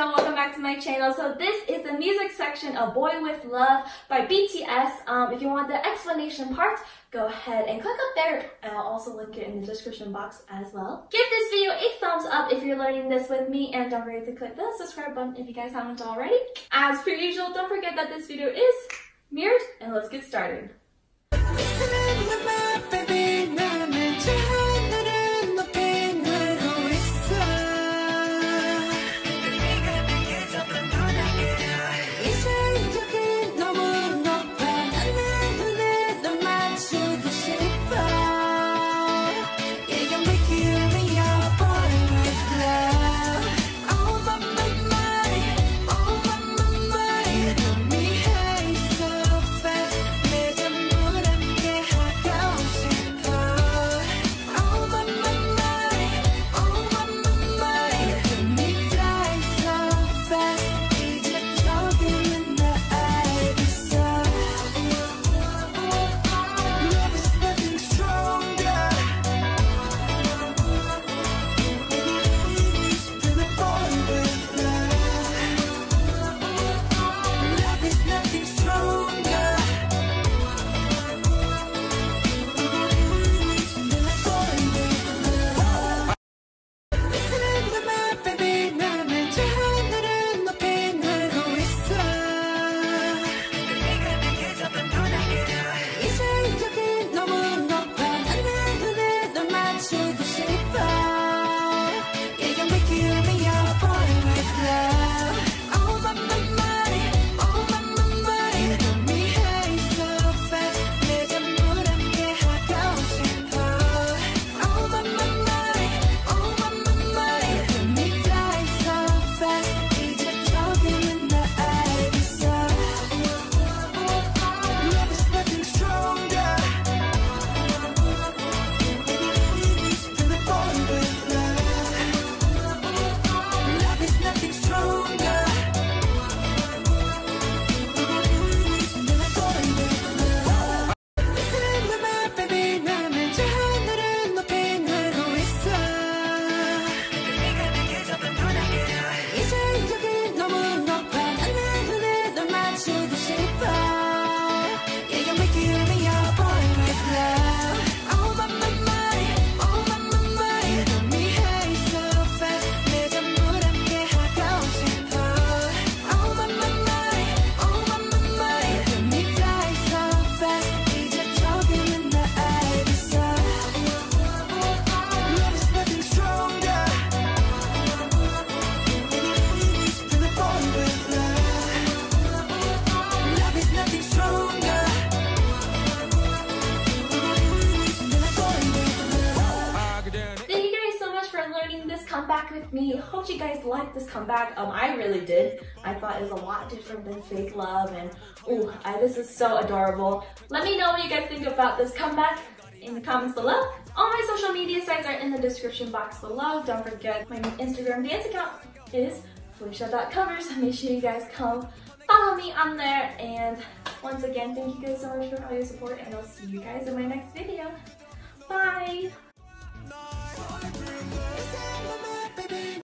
Felicia, welcome back to my channel. So this is the music section of Boy With Love by BTS. If you want the explanation part, go ahead and click up there, and I'll also link it in the description box as well. Give this video a thumbs up if you're learning this with me, and don't forget to click the subscribe button if you guys haven't already. As per usual, don't forget that this video is mirrored, and let's get started. Comeback with me. Hope you guys liked this comeback. I really did. I thought it was a lot different than Fake Love, and this is so adorable. Let me know what you guys think about this comeback in the comments below. All my social media sites are in the description box below. Don't forget my Instagram dance account is Felicia.covers. Make sure you guys come follow me on there, and once again, thank you guys so much for all your support, and I'll see you guys in my next video. Bye!